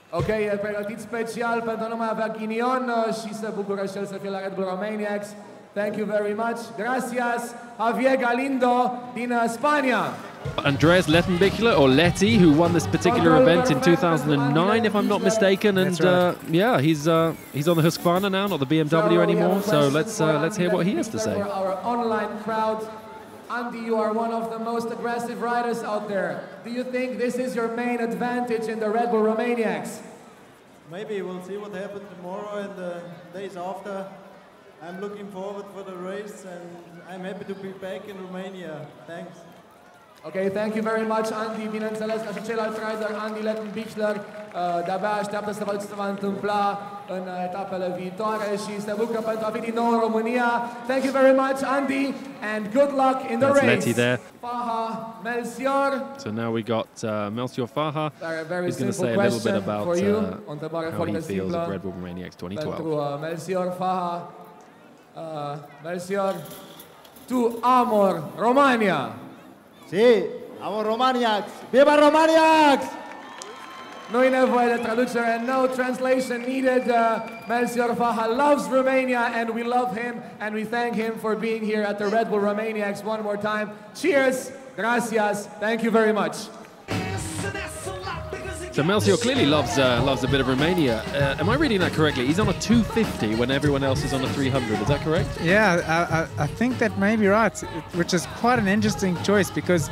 Ok, e pregătit special pentru a nu mai avea ghinion și se bucură și el să fie la Red Bull Romaniacs. Thank you very much. Gracias, Javier Galindo din Spania. Andreas Lettenbichler, or Letty, who won this particular event in 2009, if I'm not mistaken, and yeah, he's on the Husqvarna now, not the BMW anymore. So let's hear what he has to say. For our online crowd, Andy, you are one of the most aggressive riders out there. Do you think this is your main advantage in the Red Bull Romaniacs? Maybe we'll see what happens tomorrow and the days after. I'm looking forward for the race and I'm happy to be back in Romania. Thanks. Ok, thank you very much, Andy. Bineînțeles, ca și ceilalți rider, Andy Lettenbichler, de-abia așteaptă să vadă ce se va întâmpla în etapele viitoare și se bucură pentru a fi din nou în România. Thank you very much, Andy, and good luck in the race. Letty there. Faha Melchior. So now we got Melchior Faha, who's going to say a little bit about how he feels of Red Bull Romaniacs 2012. Pentru Melchior Faha. Melchior, tu amor Romania. Sí, amor Romaniacs. Viva Romaniacs! Nu-i nevoie de traducere, no translation needed. Melchior Faha loves Romania and we love him and we thank him for being here at the Red Bull Romaniacs one more time. Cheers, gracias, thank you very much. So Melchior clearly loves a bit of Romania. Am I reading that correctly? He's on a 250 when everyone else is on a 300. Is that correct? Yeah, I think that may be right, which is quite an interesting choice because,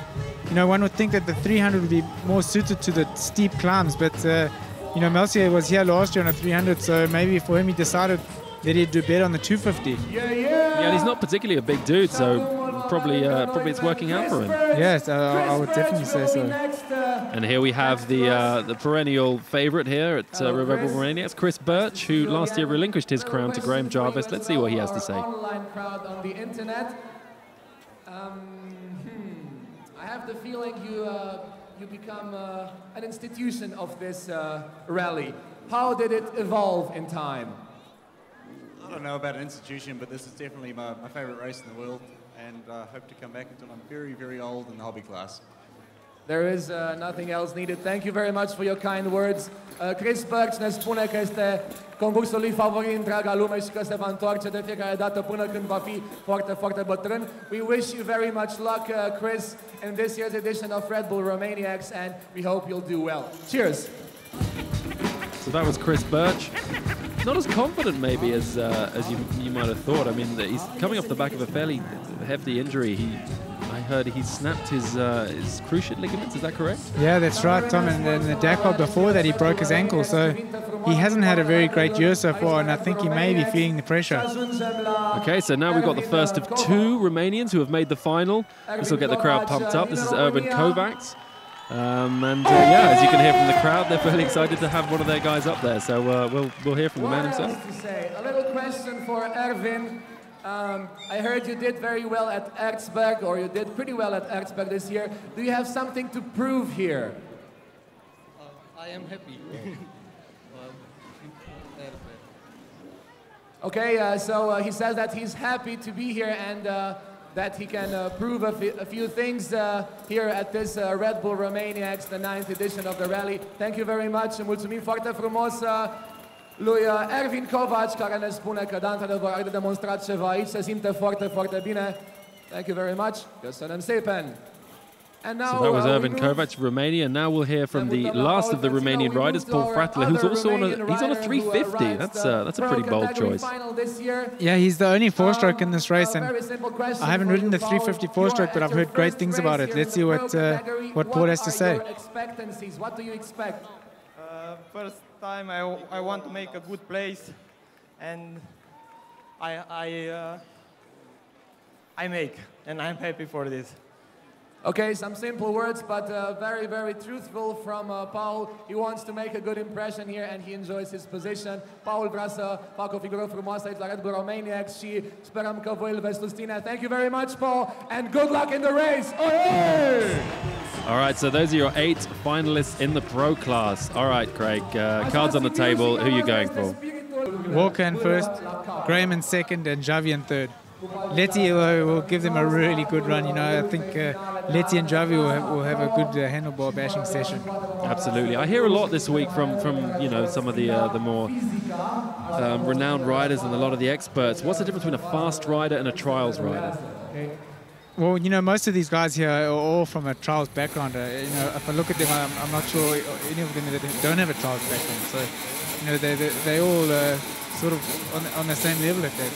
you know, one would think that the 300 would be more suited to the steep climbs, but you know, Melchior was here last year on a 300, so maybe for him he decided that he'd do better on the 250. Yeah, and he's not particularly a big dude, so probably it's working out for him. Yes, I would definitely say so. And here we have the perennial favourite here at Red Bull Romaniacs, Chris Birch, who last year relinquished his crown to Graham Jarvis. Let's see what he has to say. Online crowd on the internet. I have the feeling you become an institution of this rally. How did it evolve in time? I don't know about an institution, but this is definitely my favourite race in the world, and I hope to come back until I'm very, very old in the hobby class. There is nothing else needed. Thank you very much for your kind words. Chris Birch ne spune că este concursul lui favorit în întreaga lume și că se va întoarce de fiecare dată până când va fi foarte, foarte bătrân. We wish you very much luck, Chris, in this year's edition of Red Bull Romaniacs, and we hope you'll do well. Cheers! So that was Chris Birch. Not as confident maybe as you might have thought. I mean, he's coming off the back of a fairly hefty injury. I heard he snapped his cruciate ligaments. Is that correct? Yeah, that's right, Tom. And in the Dakar before that, he broke his ankle. So he hasn't had a very great year so far, and I think he may be feeling the pressure. Okay, so now we've got the first of 2 Romanians who have made the final. This will get the crowd pumped up. This is Urban Kovacs. Yeah, as you can hear from the crowd, they're fairly excited to have one of their guys up there. So we'll hear from the man himself. A little question for Erwin. I heard you did very well at Erzberg, or you did pretty well at Erzberg this year. Do you have something to prove here? I am happy. Okay, so he says that he's happy to be here and that he can prove a few things here at this Red Bull Romaniacs, the 9th edition of the rally. Thank you very much. Mulțumim foarte frumos lui Erwin Kovac, care ne spune că da, într-adevăr, a demonstrat ceva aici, se simte foarte, foarte bine. Thank you very much. Köszönöm szépen. And now, so that was Erwin Kovac, Romania. Now we'll hear from the last of the Romanian riders, Paul Throttle, who's also on a 350. That's a pretty bold choice. Yeah, he's the only 4-stroke in this race, and I haven't ridden the 350 4-stroke, but I've heard great things about it. Let's see what Paul has to say. What do you expect? First time I want to make a good place, and I make, and I'm happy for this. Okay, some simple words, but very, very truthful from Paul. He wants to make a good impression here and he enjoys his position. Paul vrea să facă o figură frumoasă aici la Red Bull Romaniacs și sperăm că voi îl veți susține. Thank you very much, Paul, and good luck in the race. All right, so those are your 8 finalists in the pro class. All right, Craig, cards on the table. Who are you going for? Walker in first, Graham in second, and Javi in third. Letty will give them a really good run. You know, I think Letty and Javi will have a good handlebar bashing session. Absolutely. I hear a lot this week from you know, some of the more renowned riders and a lot of the experts. What's the difference between a fast rider and a trials rider? Well, you know, most of these guys here are all from a trials background. You know, if I look at them, I'm not sure any of them that don't have a trials background. So, you know, they all sort of on the same level at that.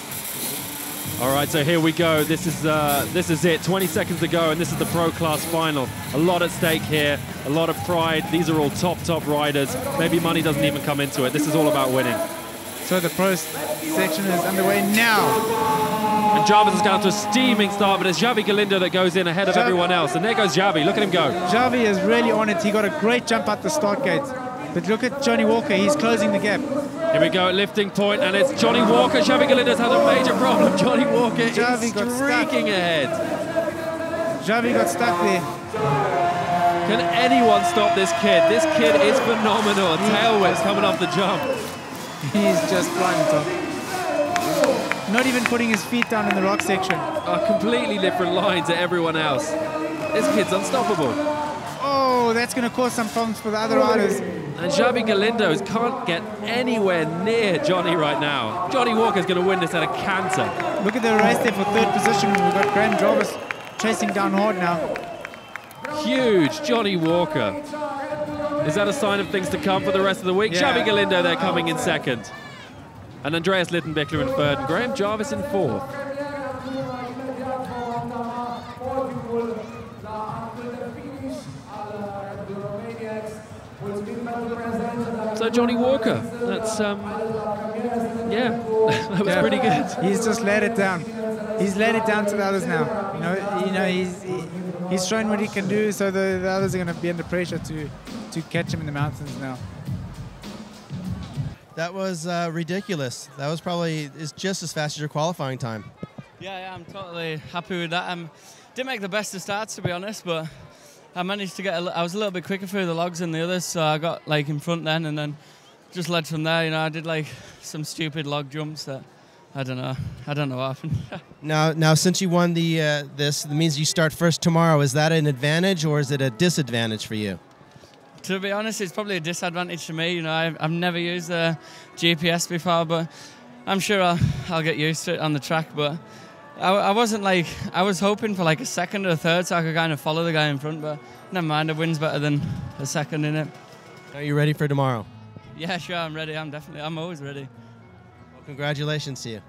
All right, so here we go. This is it. 20 seconds to go, and this is the pro class final. A lot at stake here, a lot of pride. These are all top riders. Maybe money doesn't even come into it. This is all about winning. So the pro section is underway now. And Jarvis has gone to a steaming start, but it's Javi Galindo that goes in ahead of everyone else. And there goes Javi. Look at him go. Javi is really on it. He got a great jump at the start gate. But look at Johnny Walker. He's closing the gap. Here we go at lifting point, and it's Johnny Walker. Javi Galindo's had a major problem. Johnny Walker is streaking ahead. Javi got stuck there. Can anyone stop this kid? This kid is phenomenal. A tail whip coming off the jump. He's just flying top. Not even putting his feet down in the rock section. A completely different line to everyone else. This kid's unstoppable. Oh, that's going to cause some problems for the other riders. And Javi Galindo can't get anywhere near Johnny right now. Johnny Walker's going to win this at a canter. Look at the race there for 3rd position. We've got Graham Jarvis chasing down hard now. Huge, Johnny Walker. Is that a sign of things to come for the rest of the week? Yeah. Javi Galindo there coming in 2nd. And Andreas Littenbeckler in 3rd. And Graham Jarvis in 4th. So Johnny Walker, that's yeah, that was pretty good. He's just let it down. He's let it down to the others now. You know, he's shown what he can do. So the others are going to be under pressure to catch him in the mountains now. That was ridiculous. That was is just as fast as your qualifying time. Yeah, I'm totally happy with that. Didn't make the best of starts, to be honest, but I managed to I was a little bit quicker through the logs than the others, so I got like in front then, and then just led from there. You know, I did like some stupid log jumps that I don't know what happened. Now, since you won this, it means you start first tomorrow. Is that an advantage or is it a disadvantage for you? To be honest, it's probably a disadvantage to me. You know, I've never used a GPS before, but I'm sure I'll get used to it on the track. But I wasn't like, I was hoping for like a 2nd or a 3rd so I could kind of follow the guy in front, but never mind, a win's better than a 2nd in it. Are you ready for tomorrow? Yeah, sure, I'm ready. I'm always ready. Well, congratulations to you.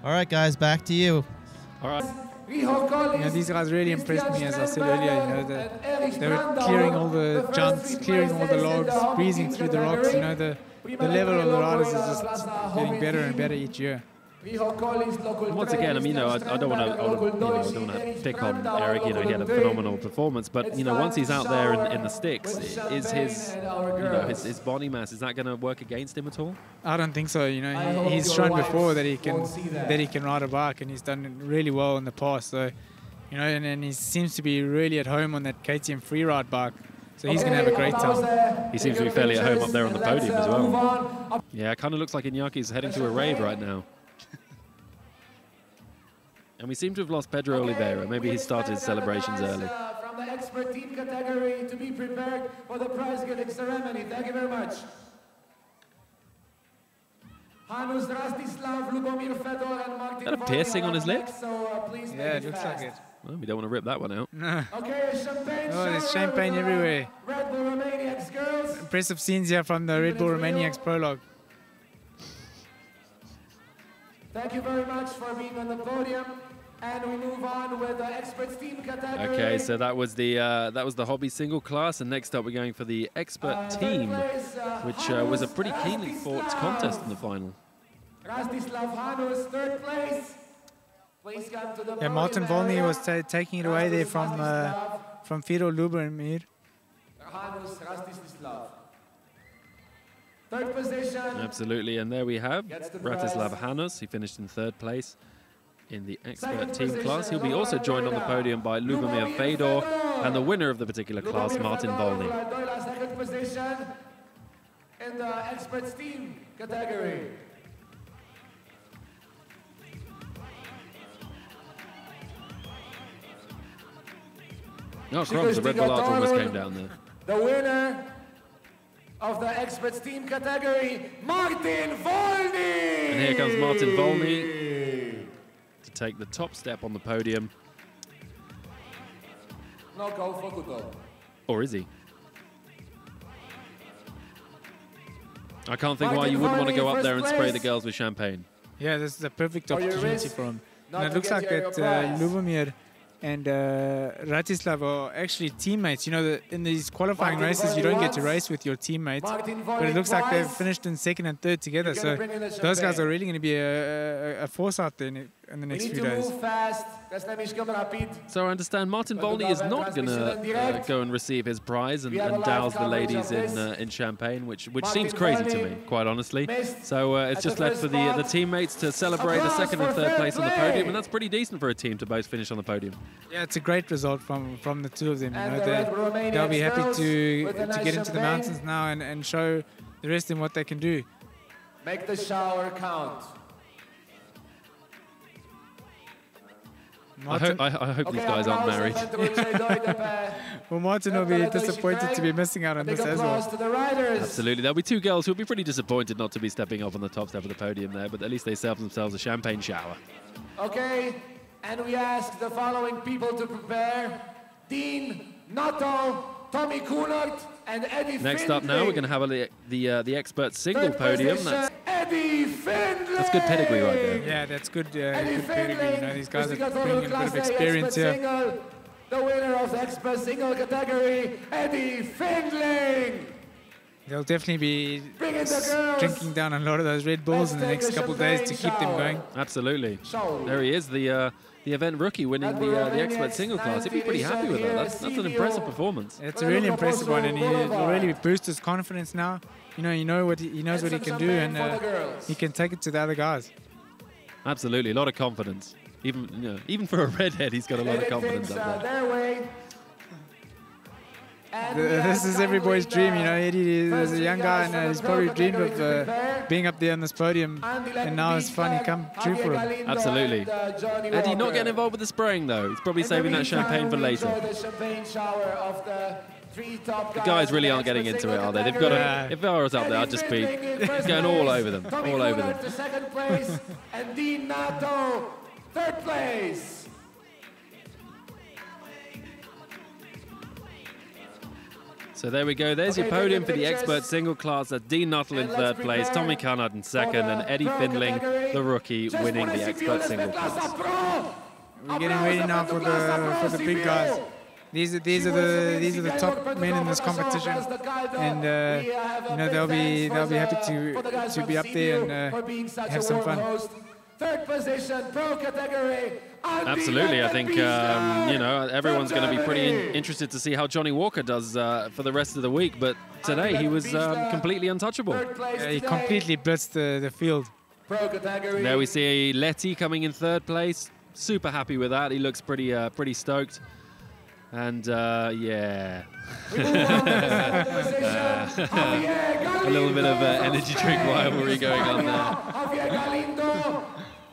All right, guys, back to you. All right. You know, these guys really impressed me, as I said earlier. You know, they were clearing all the jumps, clearing all the logs, breezing through the rocks. You know, the the level of the riders is just getting better and better each year. Once again, I mean, I don't want to pick on Eric. You know, he had a phenomenal performance, but you know, once he's out there in the sticks, is his body mass, is that going to work against him at all? I don't think so. You know, he's shown before that he can ride a bike, and he's done it really well in the past. So, you know, and he seems to be really at home on that KTM freeride bike. So he's going to have a great time. He seems to be fairly at home up there on the podium as well. Yeah, it kind of looks like Inyaki's heading to a rave right now. And we seem to have lost Pedro Oliveira. Maybe he started his celebrations early. From the expert team category to be prepared for the prize giving ceremony. Thank you very much. Hanus Rastislav, Lubomir Fedor, and Martin. Is that a piercing on his lip? Yeah, it looks like it. Well, we don't want to rip that one out. No. Okay, champagne. Oh, there's champagne everywhere. Red Bull Romaniacs girls. Impressive scenes here from the Red Bull Romaniacs Prolog. Thank you very much for being on the podium. And we move on with the experts team category. Okay, so that was the hobby single class, and next up we're going for the expert team, which was a pretty keenly fought contest in the final. Rastislav Hanus, third place. Please come to the podium. Yeah, Martin Volny was taking it away there from Fedor Lubomir. Hanus Rastislav. Third position. Absolutely, and there we have Bratislav Hanus. He finished in third place in the expert team class. He'll be also joined on the podium by Lubomir Fedor and the winner of the particular class, Martin Volny. Second position in the experts team category. Oh, crumbs, the Red Bull Arch almost came down there. The winner of the experts team category, Martin Volny! And here comes Martin Volny to take the top step on the podium. Or is he? I can't think why you wouldn't want to go up there and spray the girls with champagne. Yeah, this is a perfect opportunity for him. And it looks like that Lubomir and Ratislav are actually teammates. You know, in these qualifying races, you don't get to race with your teammates, but it looks like they've finished in second and third together. So those guys are really going to be a force out there in the next few days. So I understand Martin Volny is not going to go and receive his prize and douse the ladies in champagne, which seems crazy to me, quite honestly. So it's just left for the teammates to celebrate a second and third place on the podium, and that's pretty decent for a team to both finish on the podium. Yeah, it's a great result from the two of them. You know, they'll be happy to get into the mountains now and show the rest of them what they can do. Make the shower count. I hope these guys aren't married. Well, Martin will be disappointed to be missing out on this as well. Absolutely. There'll be two girls who'll be pretty disappointed not to be stepping up on the top step of the podium there, but at least they serve themselves a champagne shower. Okay, and we ask the following people to prepare. Dean, Nato, Tommy Kunert, and Eddie Next up now, we're going to have the expert single podium. That's good pedigree right there. Yeah, that's good, good pedigree. You know, these guys are bringing a bit of experience here. The winner of the expert single category, Eddie Findling. They'll definitely be drinking down a lot of those Red Bulls in the next couple of days to keep them going. Absolutely. There he is, the event rookie winning the expert single class. He'd be pretty happy with that. That's an impressive performance. It's a really impressive one, and he'll really boost his confidence now. You know, he knows what he can do, and he can take it to the other guys. Absolutely, a lot of confidence. Even for a redhead, he's got a lot of confidence up there. This is every boy's dream, you know. Eddie is a young guy, and he's probably dreamed of being up there on this podium, and now it's finally come true for him. Absolutely. Eddie not getting involved with the spraying, though. He's probably saving that champagne for later. The guys really aren't getting into it, are they? They've got to. If I was up there, I'd just be going all over them, all over them. Second place, and Dean Nato, third place. So there we go. There's your podium for the expert single class. Dean Nuttall in third place, Tommy Cunard in second, and Eddie Findling, the rookie, winning the expert single class. We're getting ready now for the big guys. these are the top men in this competition, and you know, they'll be happy to be up there and have some fun. Third position, pro category. Absolutely, I think you know, everyone's going to be pretty interested to see how Johnny Walker does for the rest of the week. But today he was completely untouchable. Yeah, he completely blitzed the field. There we see Letty coming in third place. Super happy with that. He looks pretty stoked. And yeah, a little bit of energy drink rivalry going on there.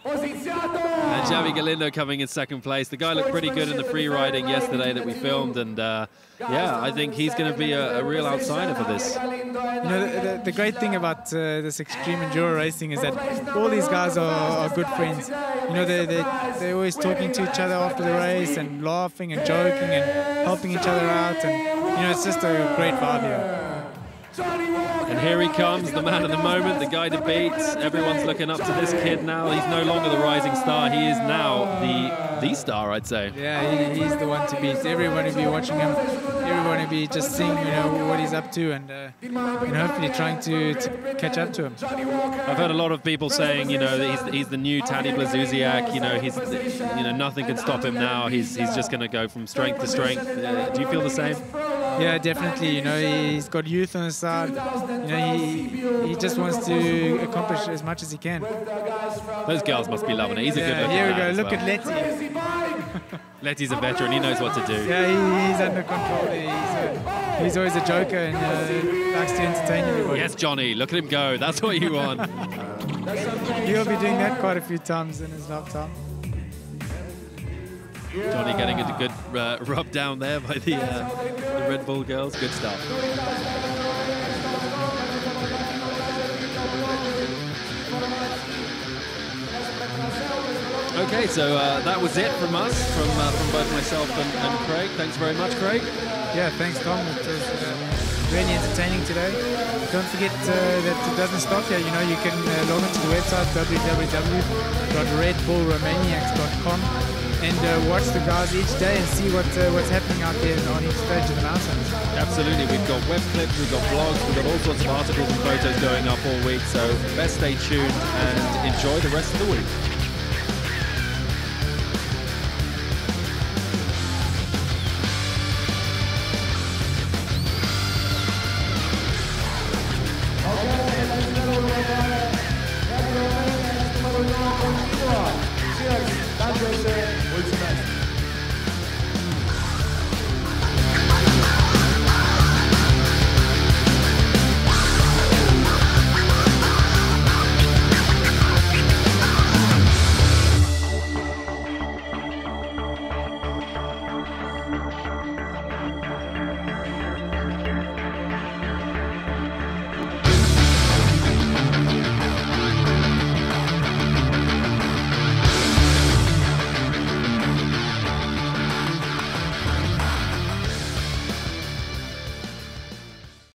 And Javi Galindo coming in second place. The guy looked pretty good in the free riding yesterday that we filmed, and yeah, I think he's going to be a real outsider for this. You know, the great thing about this extreme enduro racing is that all these guys are good friends. You know, they're always talking to each other after the race and laughing and joking and helping each other out, and you know, it's just a great vibe here. And here he comes, the man of the moment, the guy to beat. Everyone's looking up to this kid now. He's no longer the rising star. He is now the star, I'd say. Yeah, he's the one to beat. Everyone will be watching him. Everyone will be just seeing, you know, what he's up to, and hopefully trying to catch up to him. I've heard a lot of people saying, you know, that he's the new Tadej Blazusiak. You know, nothing can stop him now. He's just going to go from strength to strength. Do you feel the same? Yeah, definitely. You know, he's got youth on his side. You know, he just wants to accomplish as much as he can. Those girls must be loving it. He's a good looking here we man go. Look well. at Letty. Letty's a veteran. He knows what to do. Yeah, he's under control. He's always a joker and likes to entertain everybody. Yes, Johnny. Look at him go. That's what you want. He'll be doing that quite a few times in his lifetime. Johnny getting a good rub down there by the Red Bull girls. Good stuff. Okay, so that was it from us, from both myself and Craig. Thanks very much, Craig. Yeah, thanks, Tom. It was really entertaining today. Don't forget that it doesn't stop here. You know, you can log into the website www.redbullromaniacs.com and watch the guys each day and see what's happening out there on each stage of the mountains. Absolutely. We've got web clips, we've got blogs, we've got all sorts of articles and photos going up all week. So best stay tuned and enjoy the rest of the week.